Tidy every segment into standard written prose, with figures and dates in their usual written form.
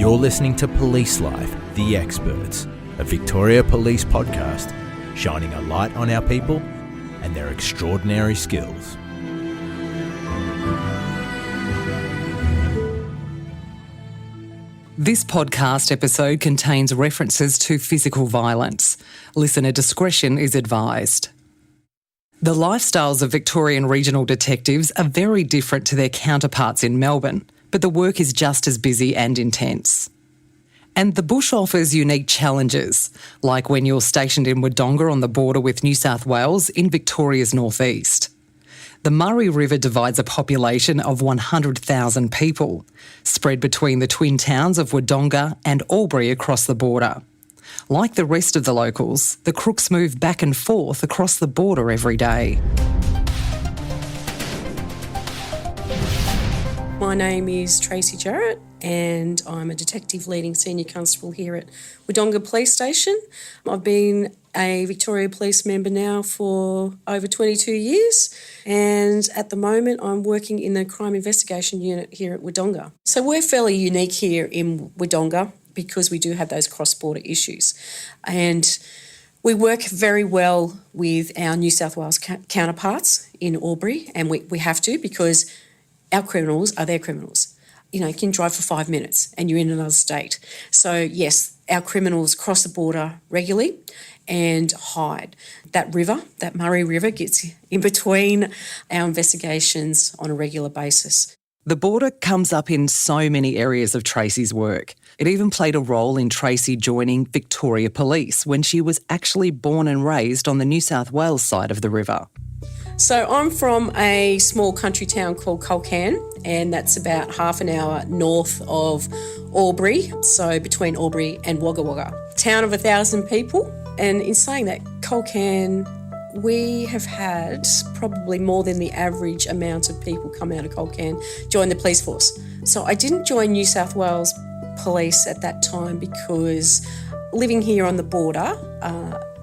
You're listening to Police Life, The Experts, a Victoria Police podcast shining a light on our people and their extraordinary skills. This podcast episode contains references to physical violence. Listener discretion is advised. The lifestyles of Victorian regional detectives are very different to their counterparts in Melbourne, but the work is just as busy and intense. And the bush offers unique challenges, like when you're stationed in Wodonga on the border with New South Wales in Victoria's northeast. The Murray River divides a population of 100,000 people, spread between the twin towns of Wodonga and Albury across the border. Like the rest of the locals, the crooks move back and forth across the border every day. My name is Tracy Jarrott and I'm a detective leading senior constable here at Wodonga Police Station. I've been a Victoria Police member now for over 22 years and at the moment I'm working in the crime investigation unit here at Wodonga. So we're fairly unique here in Wodonga because we do have those cross-border issues and we work very well with our New South Wales counterparts in Albury and we have to because our criminals are their criminals. You know, you can drive for 5 minutes and you're in another state. So, yes, our criminals cross the border regularly and hide. That river, that Murray River, gets in between our investigations on a regular basis. The border comes up in so many areas of Tracy's work. It even played a role in Tracy joining Victoria Police when she was actually born and raised on the New South Wales side of the river. So I'm from a small country town called Culcan, and that's about half an hour north of Albury, so between Albury and Wagga Wagga. Town of 1,000 people, and in saying that, Culcan, we have had probably more than the average amount of people come out of Culcan join the police force. So I didn't join New South Wales Police at that time because living here on the border,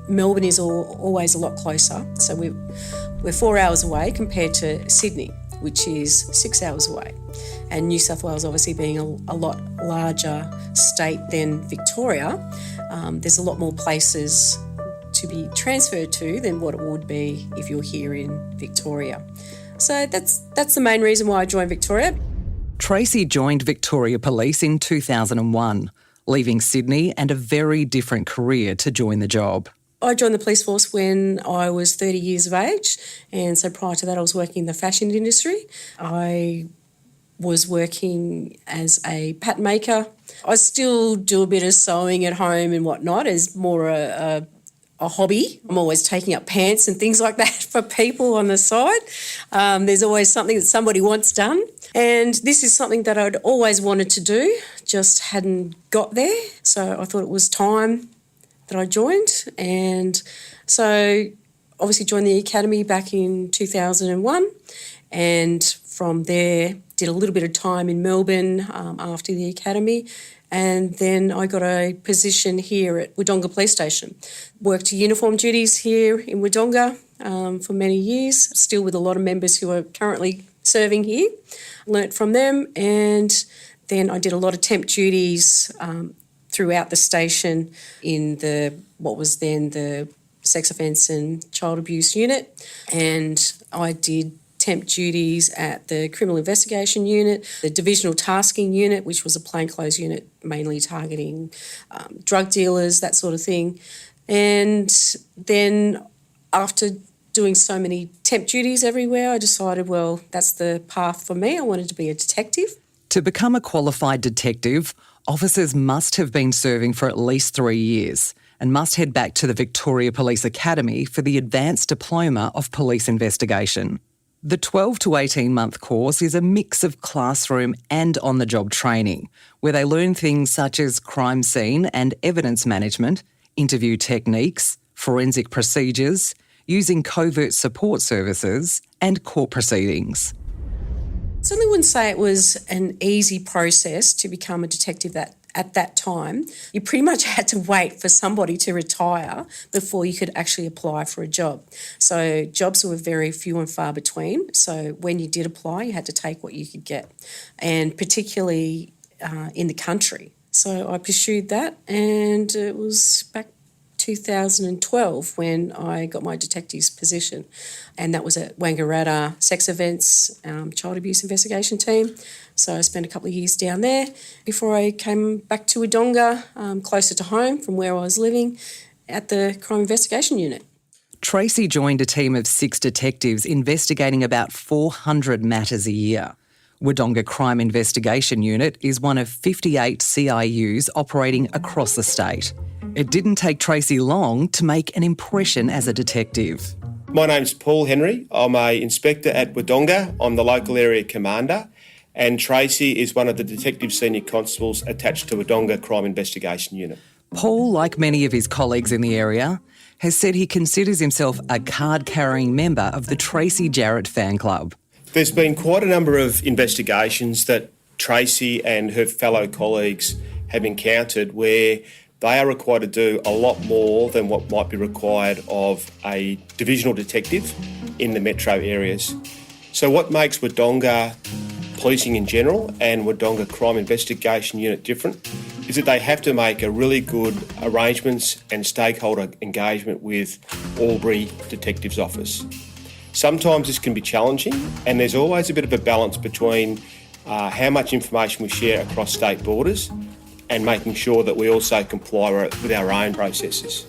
Melbourne is always a lot closer. So we're 4 hours away compared to Sydney, which is 6 hours away. And New South Wales obviously being a lot larger state than Victoria, there's a lot more places to be transferred to than what it would be if you're here in Victoria. So that's the main reason why I joined Victoria. Tracy joined Victoria Police in 2001, leaving Sydney and a very different career to join the job. I joined the police force when I was 30 years of age, and so prior to that I was working in the fashion industry. I was working as a pattern maker. I still do a bit of sewing at home and whatnot as more a hobby. I'm always taking up pants and things like that for people on the side. There's always something that somebody wants done. And this is something that I'd always wanted to do, just hadn't got there. So I thought it was time that I joined. And so obviously joined the academy back in 2001. And from there, did a little bit of time in Melbourne after the academy. And then I got a position here at Wodonga Police Station. Worked uniform duties here in Wodonga for many years, still with a lot of members who are currently serving here. Learnt from them, and then I did a lot of temp duties throughout the station in what was then the sex offence and child abuse unit. And I did temp duties at the criminal investigation unit, the divisional tasking unit, which was a plainclothes unit mainly targeting drug dealers, that sort of thing. And then after doing so many temp duties everywhere, I decided, well, that's the path for me. I wanted to be a detective. To become a qualified detective, officers must have been serving for at least 3 years and must head back to the Victoria Police Academy for the Advanced Diploma of Police Investigation. The 12 to 18-month course is a mix of classroom and on-the-job training, where they learn things such as crime scene and evidence management, interview techniques, forensic procedures, using covert support services and court proceedings. I certainly wouldn't say it was an easy process to become a detective at that time. You pretty much had to wait for somebody to retire before you could actually apply for a job. So jobs were very few and far between. So when you did apply, you had to take what you could get, and particularly in the country. So I pursued that, and it was back 2012 when I got my detective's position, and that was at Wangaratta Sex Offence Child Abuse Investigation Team. So I spent a couple of years down there before I came back to Wodonga, closer to home from where I was living, at the Crime Investigation Unit. Tracy joined a team of 6 detectives investigating about 400 matters a year. Wodonga Crime Investigation Unit is one of 58 CIUs operating across the state. It didn't take Tracy long to make an impression as a detective. My name's Paul Henry. I'm an inspector at Wodonga. I'm the local area commander, and Tracy is one of the detective senior constables attached to Wodonga Crime Investigation Unit. Paul, like many of his colleagues in the area, has said he considers himself a card-carrying member of the Tracy Jarrott fan club. There's been quite a number of investigations that Tracy and her fellow colleagues have encountered where they are required to do a lot more than what might be required of a divisional detective in the metro areas. So what makes Wodonga policing in general and Wodonga Crime Investigation Unit different is that they have to make a really good arrangements and stakeholder engagement with Albury Detectives Office. Sometimes this can be challenging, and there's always a bit of a balance between how much information we share across state borders and making sure that we also comply with our own processes.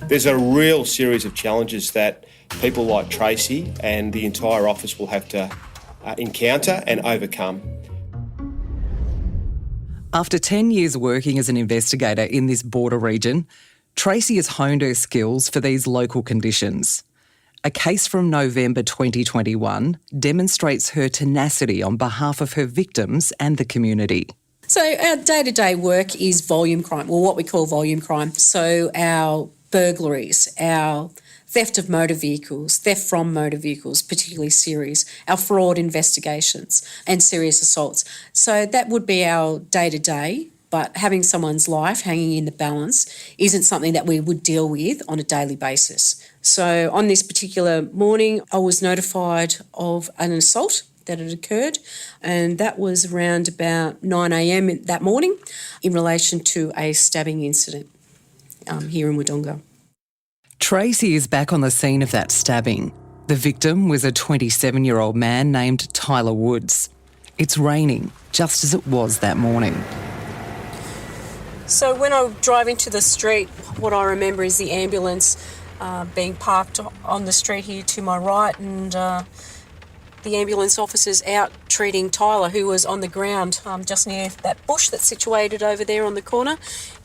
There's a real series of challenges that people like Tracy and the entire office will have to encounter and overcome. After 10 years working as an investigator in this border region, Tracy has honed her skills for these local conditions. A case from November 2021 demonstrates her tenacity on behalf of her victims and the community. So our day-to-day work is volume crime, or what we call volume crime. So our burglaries, our theft of motor vehicles, theft from motor vehicles, particularly serious, our fraud investigations and serious assaults. So that would be our day-to-day, but having someone's life hanging in the balance isn't something that we would deal with on a daily basis. So on this particular morning, I was notified of an assault that had occurred, and that was around about 9 a.m. that morning in relation to a stabbing incident here in Wodonga. Tracy is back on the scene of that stabbing. The victim was a 27-year-old man named Tyler Woods. It's raining, just as it was that morning. So when I drive into the street, what I remember is the ambulance being parked on the street here to my right, and the ambulance officers out treating Tyler, who was on the ground just near that bush that's situated over there on the corner,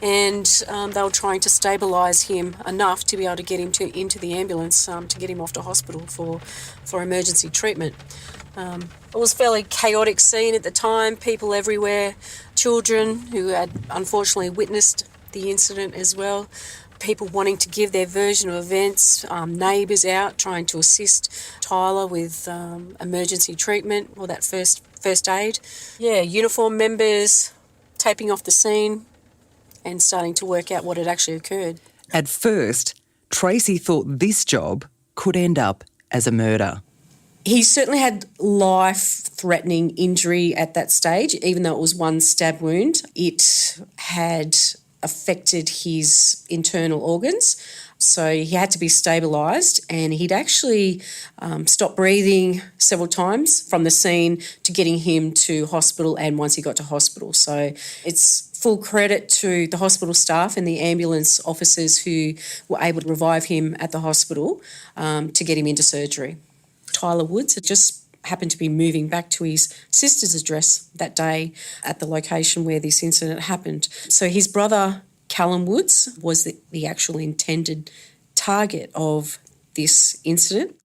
and they were trying to stabilise him enough to be able to get him into the ambulance to get him off to hospital for emergency treatment. It was a fairly chaotic scene at the time, people everywhere, children who had unfortunately witnessed the incident as well, people wanting to give their version of events, neighbours out trying to assist Tyler with emergency treatment or that first aid. Yeah, uniform members taping off the scene and starting to work out what had actually occurred. At first, Tracy thought this job could end up as a murder. He certainly had life-threatening injury at that stage, even though it was one stab wound. It had affected his internal organs, so he had to be stabilised, and he'd actually stopped breathing several times from the scene to getting him to hospital and once he got to hospital. So it's full credit to the hospital staff and the ambulance officers who were able to revive him at the hospital to get him into surgery. Tyler Woods had just happened to be moving back to his sister's address that day at the location where this incident happened. So his brother, Callum Woods, was the actual intended target of this incident.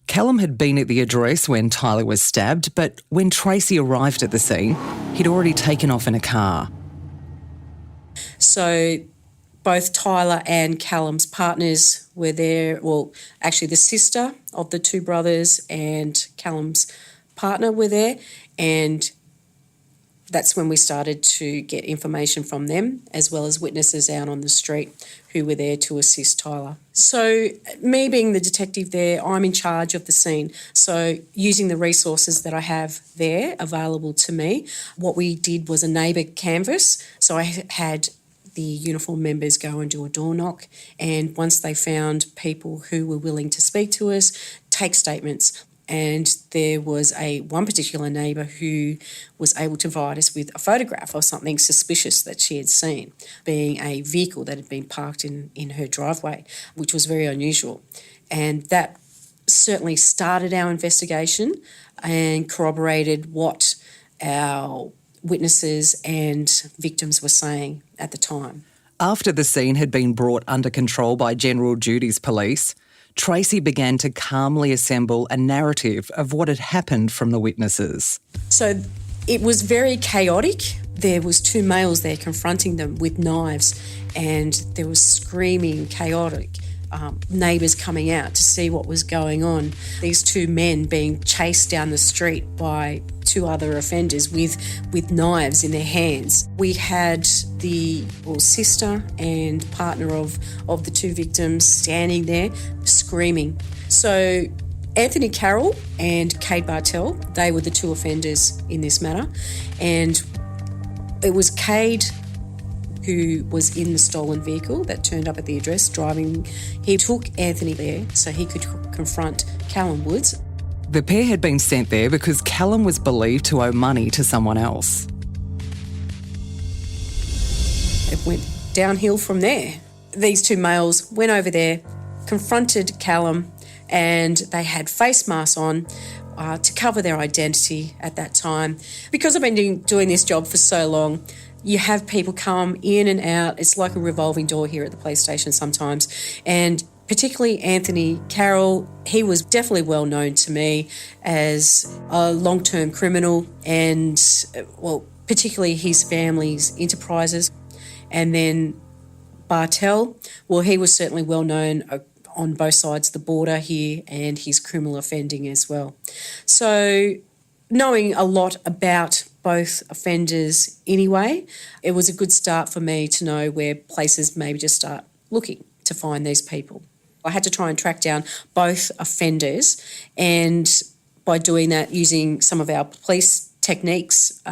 Callum had been at the address when Tyler was stabbed, but when Tracy arrived at the scene, he'd already taken off in a car. So both Tyler and Callum's partners were there. Well, actually the sister of the two brothers and Callum's partner were there, and that's when we started to get information from them, as well as witnesses out on the street who were there to assist Tyler. So me being the detective there, I'm in charge of the scene. So using the resources that I have there available to me, what we did was a neighbour canvass. So I had the uniform members go and do a door knock, and once they found people who were willing to speak to us, take statements. And there was one particular neighbour who was able to provide us with a photograph of something suspicious that she had seen, being a vehicle that had been parked in her driveway, which was very unusual. And that certainly started our investigation and corroborated what our witnesses and victims were saying at the time. After the scene had been brought under control by General Duties Police, Tracy began to calmly assemble a narrative of what had happened from the witnesses. So it was very chaotic. There was two males there confronting them with knives, and there was screaming, chaotic. Neighbours coming out to see what was going on. These two men being chased down the street by two other offenders with knives in their hands. We had the sister and partner of the two victims standing there screaming. So Anthony Carroll and Cade Bartell, they were the two offenders in this matter. And it was Cade who was in the stolen vehicle that turned up at the address driving. He took Anthony there so he could confront Callum Woods. The pair had been sent there because Callum was believed to owe money to someone else. It went downhill from there. These two males went over there, confronted Callum, and they had face masks on to cover their identity at that time. Because I've been doing this job for so long, you have people come in and out. It's like a revolving door here at the police station sometimes. And particularly Anthony Carroll, he was definitely well known to me as a long-term criminal and, particularly his family's enterprises. And then Bartell, he was certainly well known on both sides of the border here and his criminal offending as well. So knowing a lot about both offenders anyway, it was a good start for me to know where places maybe just start looking to find these people. I had to try and track down both offenders, and by doing that, using some of our police techniques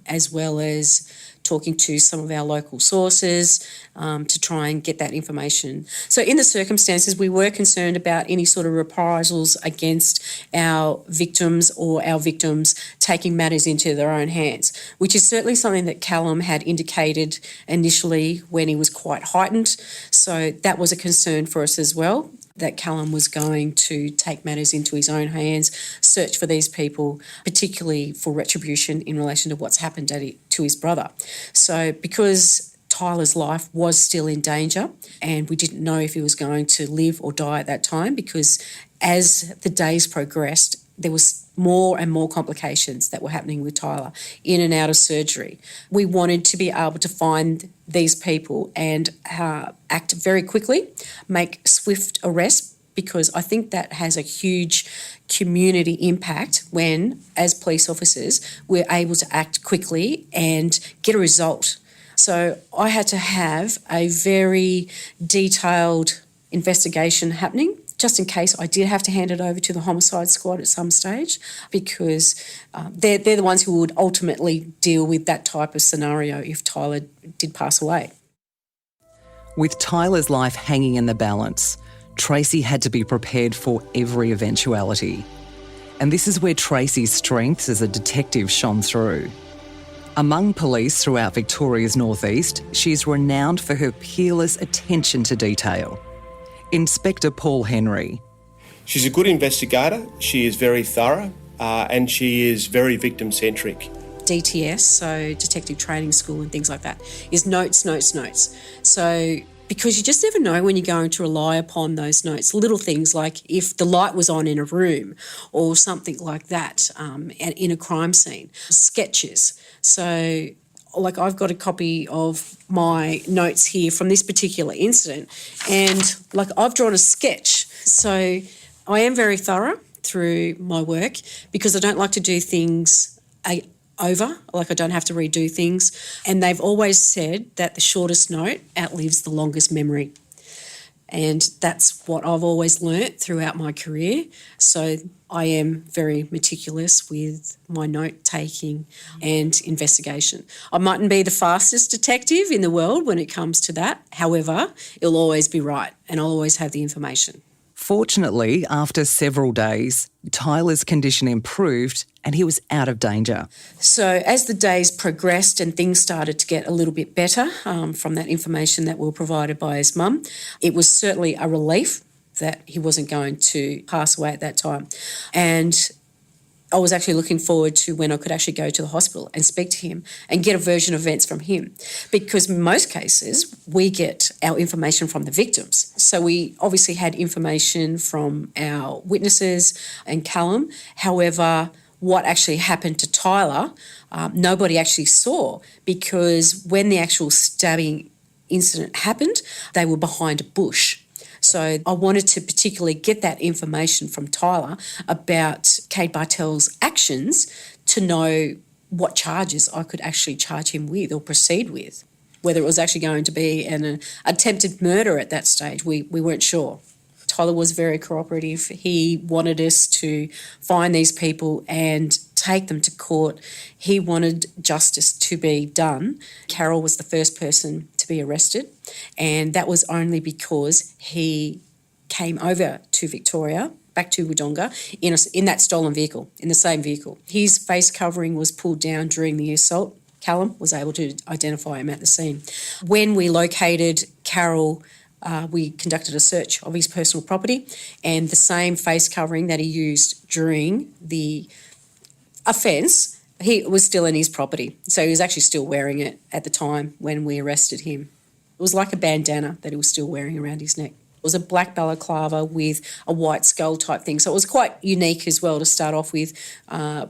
as well as talking to some of our local sources to try and get that information. So in the circumstances, we were concerned about any sort of reprisals against our victims or our victims taking matters into their own hands, which is certainly something that Callum had indicated initially when he was quite heightened. So that was a concern for us as well, that Callum was going to take matters into his own hands, search for these people, particularly for retribution in relation to what's happened to his brother. So because Tyler's life was still in danger and we didn't know if he was going to live or die at that time, because as the days progressed, there was more and more complications that were happening with Tyler in and out of surgery. We wanted to be able to find these people and act very quickly, make swift arrests, because I think that has a huge community impact when, as police officers, we're able to act quickly and get a result. So I had to have a very detailed investigation happening, just in case I did have to hand it over to the homicide squad at some stage, because they're the ones who would ultimately deal with that type of scenario if Tyler did pass away. With Tyler's life hanging in the balance, Tracy had to be prepared for every eventuality. And this is where Tracy's strengths as a detective shone through. Among police throughout Victoria's northeast, she is renowned for her peerless attention to detail. Inspector Paul Henry. She's a good investigator, she is very thorough, and she is very victim-centric. DTS, so Detective Training School and things like that, is notes. So because you just never know when you're going to rely upon those notes, little things like if the light was on in a room or something like that in a crime scene, sketches. So like I've got a copy of my notes here from this particular incident, and like I've drawn a sketch. So I am very thorough through my work because I don't like to do things over, like I don't have to redo things. And they've always said that the shortest note outlives the longest memory. And that's what I've always learnt throughout my career. So I am very meticulous with my note-taking and investigation. I mightn't be the fastest detective in the world when it comes to that. However, it'll always be right and I'll always have the information. Fortunately, after several days, Tyler's condition improved and he was out of danger. So as the days progressed and things started to get a little bit better from that information that we were provided by his mum, it was certainly a relief that he wasn't going to pass away at that time. And I was actually looking forward to when I could actually go to the hospital and speak to him and get a version of events from him. Because in most cases, we get our information from the victims. So we obviously had information from our witnesses and Callum. However, what actually happened to Tyler, nobody actually saw, because when the actual stabbing incident happened, they were behind a bush. So I wanted to particularly get that information from Tyler about Kate Bartell's actions to know what charges I could actually charge him with or proceed with. Whether it was actually going to be an attempted murder at that stage, we weren't sure. Tyler was very cooperative. He wanted us to find these people and take them to court. He wanted justice to be done. Carol was the first person to be arrested, and that was only because he came over to Victoria, back to Wodonga, in that stolen vehicle, in the same vehicle. His face covering was pulled down during the assault. Callum was able to identify him at the scene. When we located Carol, we conducted a search of his personal property, and the same face covering that he used during the offence, he was still in his property. So he was actually still wearing it at the time when we arrested him. It was like a bandana that he was still wearing around his neck. It was a black balaclava with a white skull type thing. So it was quite unique as well to start off with,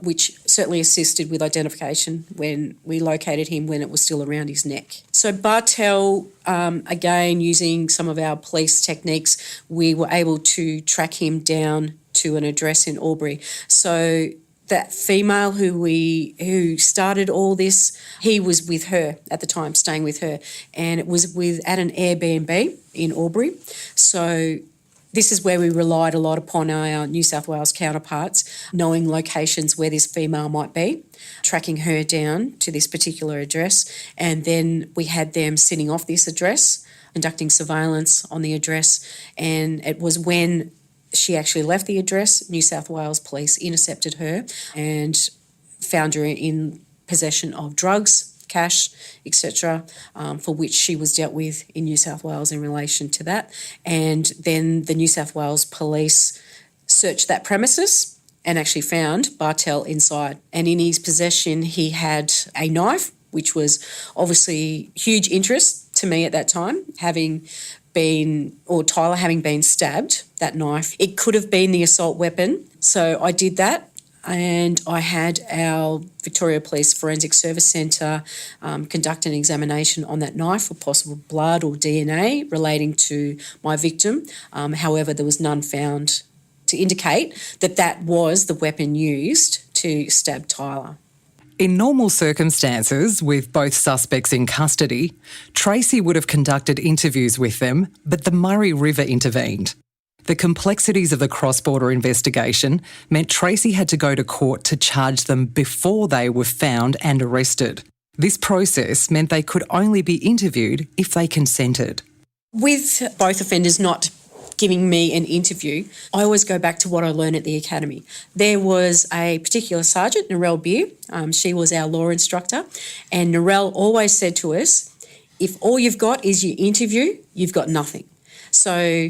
which certainly assisted with identification when we located him when it was still around his neck. So Bartell, again, using some of our police techniques, we were able to track him down to an address in Albury. So that female who started all this, he was with her at the time, staying with her, and it was at an Airbnb in Albury. So this is where we relied a lot upon our New South Wales counterparts, knowing locations where this female might be, tracking her down to this particular address, and then we had them sitting off this address, conducting surveillance on the address, and it was when she actually left the address, New South Wales Police intercepted her and found her in possession of drugs, cash, etc., for which she was dealt with in New South Wales in relation to that. And then the New South Wales Police searched that premises and actually found Bartell inside. And in his possession, he had a knife, which was obviously huge interest to me at that time, Tyler having been stabbed, that knife. It could have been the assault weapon. So I did that, and I had our Victoria Police Forensic Service Centre conduct an examination on that knife for possible blood or DNA relating to my victim. However, there was none found to indicate that that was the weapon used to stab Tyler. In normal circumstances, with both suspects in custody, Tracy would have conducted interviews with them, but the Murray River intervened. The complexities of the cross-border investigation meant Tracy had to go to court to charge them before they were found and arrested. This process meant they could only be interviewed if they consented. With both offenders not giving me an interview, I always go back to what I learned at the academy. There was a particular sergeant, Narelle Beer. She was our law instructor, and Narelle always said to us, if all you've got is your interview, you've got nothing. So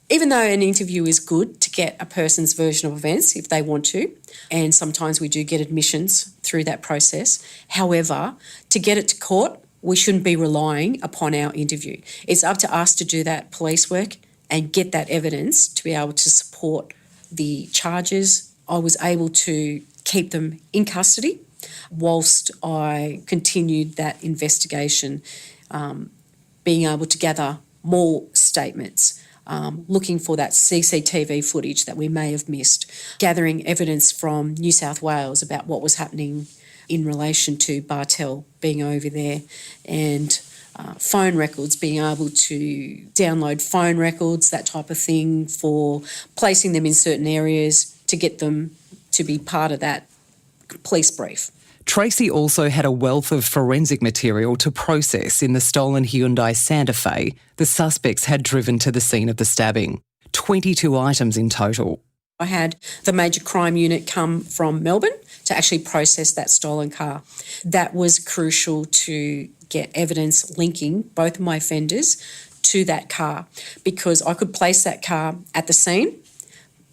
even though an interview is good to get a person's version of events if they want to, and sometimes we do get admissions through that process, however, to get it to court, we shouldn't be relying upon our interview. It's up to us to do that police work and get that evidence to be able to support the charges. I was able to keep them in custody whilst I continued that investigation, being able to gather more statements, looking for that CCTV footage that we may have missed, gathering evidence from New South Wales about what was happening in relation to Bartel being over there and phone records, being able to download phone records, that type of thing, for placing them in certain areas to get them to be part of that police brief. Tracy also had a wealth of forensic material to process in the stolen Hyundai Santa Fe the suspects had driven to the scene of the stabbing. 22 items in total. I had the major crime unit come from Melbourne to actually process that stolen car. That was crucial to get evidence linking both of my offenders to that car, because I could place that car at the scene,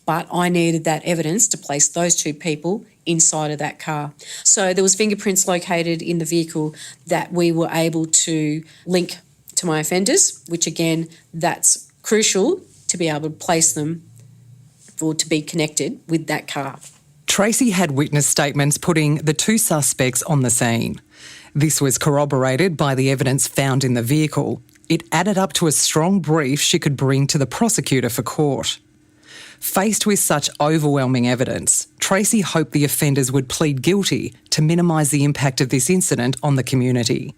but I needed that evidence to place those two people inside of that car. So there was fingerprints located in the vehicle that we were able to link to my offenders, which again, that's crucial to be able to place them or to be connected with that car. Tracy had witness statements putting the two suspects on the scene. This was corroborated by the evidence found in the vehicle. It added up to a strong brief she could bring to the prosecutor for court. Faced with such overwhelming evidence, Tracy hoped the offenders would plead guilty to minimise the impact of this incident on the community.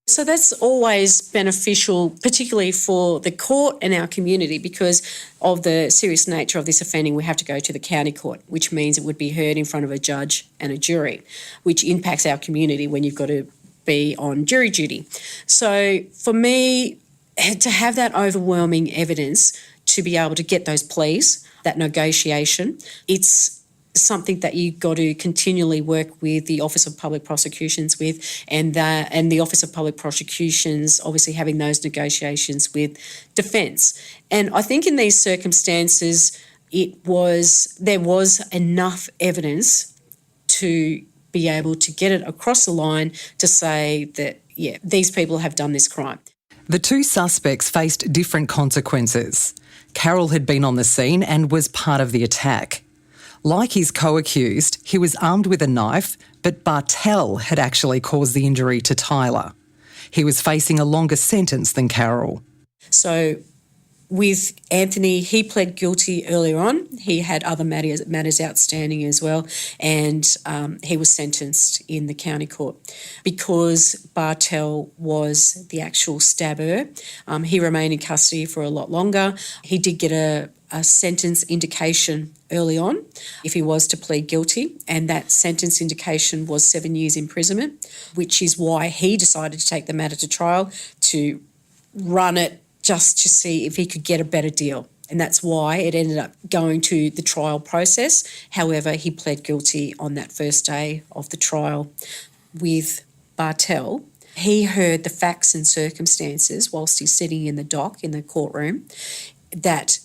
So that's always beneficial, particularly for the court and our community, because of the serious nature of this offending. We have to go to the county court, which means it would be heard in front of a judge and a jury, which impacts our community when you've got to be on jury duty. So for me, to have that overwhelming evidence to be able to get those pleas, that negotiation, it's something that you've got to continually work with the Office of Public Prosecutions with, and the Office of Public Prosecutions obviously having those negotiations with defence. And I think in these circumstances, there was enough evidence to be able to get it across the line to say that, yeah, these people have done this crime. The two suspects faced different consequences. Carroll had been on the scene and was part of the attack. Like his co-accused, he was armed with a knife, but Bartel had actually caused the injury to Tyler. He was facing a longer sentence than Carroll. So with Anthony, he pled guilty earlier on. He had other matters outstanding as well, and he was sentenced in the county court. Because Bartel was the actual stabber, he remained in custody for a lot longer. He did get a sentence indication early on if he was to plead guilty, and that sentence indication was 7 years imprisonment, which is why he decided to take the matter to trial, to run it just to see if he could get a better deal. And that's why it ended up going to the trial process. However, he pled guilty on that first day of the trial. With Bartel, he heard the facts and circumstances whilst he's sitting in the dock in the courtroom, that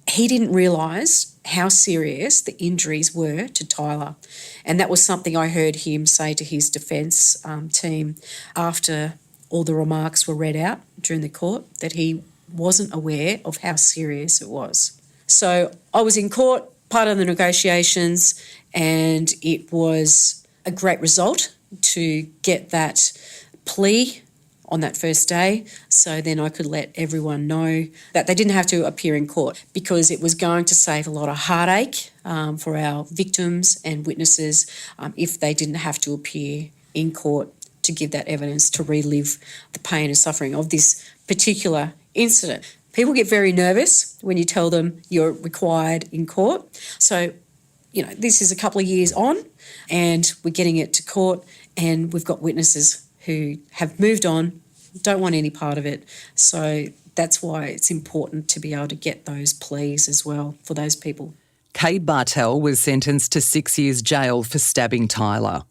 he didn't realise how serious the injuries were to Tyler. And that was something I heard him say to his defence team after all the remarks were read out during the court, that he wasn't aware of how serious it was. So I was in court, part of the negotiations, and it was a great result to get that plea on that first day, so then I could let everyone know that they didn't have to appear in court, because it was going to save a lot of heartache for our victims and witnesses if they didn't have to appear in court to give that evidence, to relive the pain and suffering of this particular incident. People get very nervous when you tell them you're required in court. So, this is a couple of years on and we're getting it to court, and we've got witnesses who have moved on, don't want any part of it. So that's why it's important to be able to get those pleas as well for those people. Cade Bartel was sentenced to 6 years jail for stabbing Tyler.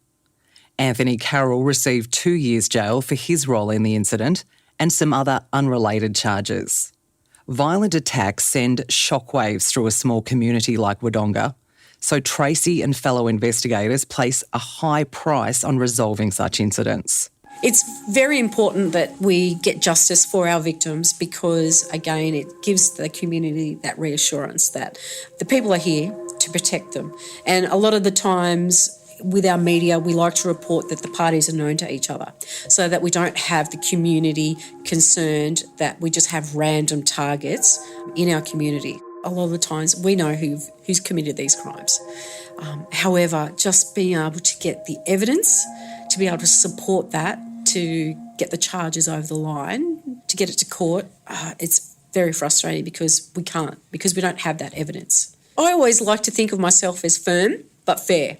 Anthony Carroll received 2 years jail for his role in the incident and some other unrelated charges. Violent attacks send shockwaves through a small community like Wodonga, so Tracy and fellow investigators place a high price on resolving such incidents. It's very important that we get justice for our victims, because, again, it gives the community that reassurance that the people are here to protect them. And a lot of the times with our media, we like to report that the parties are known to each other, so that we don't have the community concerned that we just have random targets in our community. A lot of the times we know who's committed these crimes. However, just being able to get the evidence, to be able to support that, to get the charges over the line, to get it to court, it's very frustrating because we can't, because we don't have that evidence. I always like to think of myself as firm but fair.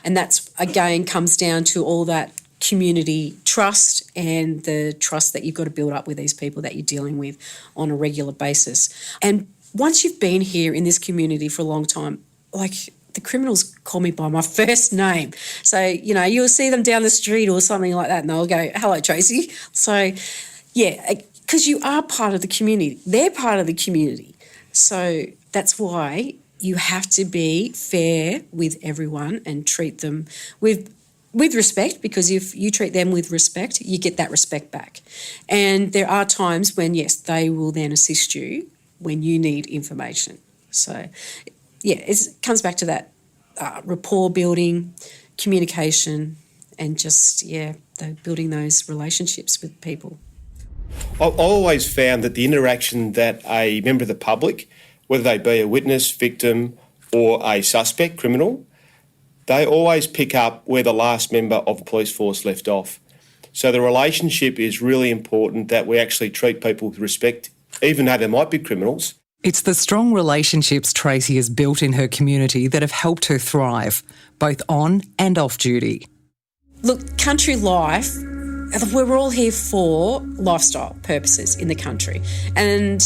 And that's, again, comes down to all that community trust and the trust that you've got to build up with these people that you're dealing with on a regular basis. And once you've been here in this community for a long time, like, the criminals call me by my first name. So, you'll see them down the street or something like that and they'll go, "Hello, Tracy." So, yeah, because you are part of the community. They're part of the community. So that's why you have to be fair with everyone and treat them with respect, because if you treat them with respect, you get that respect back. And there are times when, yes, they will then assist you when you need information. So, yeah, it comes back to that rapport building, communication, and just, building those relationships with people. I always found that the interaction that a member of the public, whether they be a witness, victim, or a suspect, criminal, they always pick up where the last member of the police force left off. So the relationship is really important, that we actually treat people with respect, even though they might be criminals. It's the strong relationships Tracy has built in her community that have helped her thrive, both on and off duty. Look, country life, we're all here for lifestyle purposes in the country. And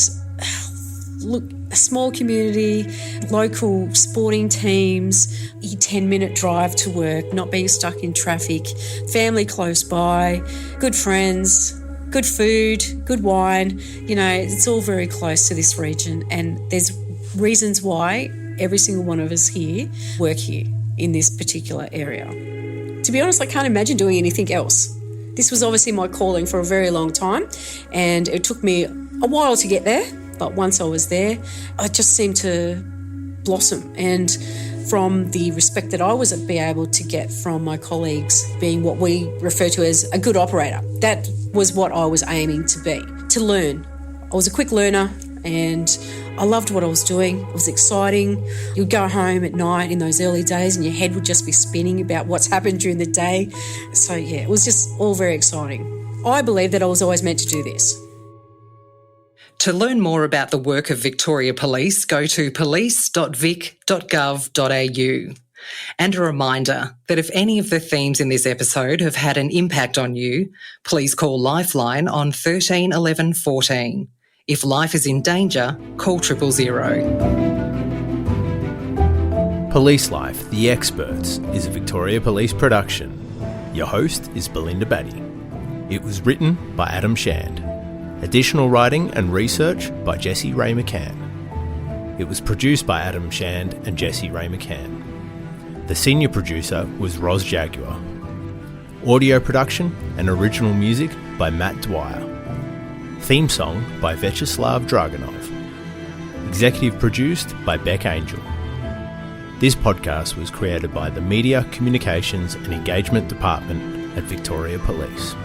look, a small community, local sporting teams, your 10-minute drive to work, not being stuck in traffic, family close by, good friends, good food, good wine, it's all very close to this region, and there's reasons why every single one of us here work here in this particular area. To be honest, I can't imagine doing anything else. This was obviously my calling for a very long time, and it took me a while to get there, but once I was there, I just seemed to blossom. And from the respect that I was be able to get from my colleagues, being what we refer to as a good operator, that was what I was aiming to be, to learn. I was a quick learner and I loved what I was doing. It was exciting. You'd go home at night in those early days and your head would just be spinning about what's happened during the day. So, yeah, it was just all very exciting. I believe that I was always meant to do this. To learn more about the work of Victoria Police, go to police.vic.gov.au. And a reminder that if any of the themes in this episode have had an impact on you, please call Lifeline on 13 11 14. If life is in danger, call 000. Police Life, The Experts is a Victoria Police production. Your host is Belinda Batty. It was written by Adam Shand. Additional writing and research by Jessie Ray McCann. It was produced by Adam Shand and Jessie Ray McCann. The senior producer was Roz Jaguar. Audio production and original music by Matt Dwyer. Theme song by Vyacheslav Dragunov. Executive produced by Beck Angel. This podcast was created by the Media, Communications and Engagement Department at Victoria Police.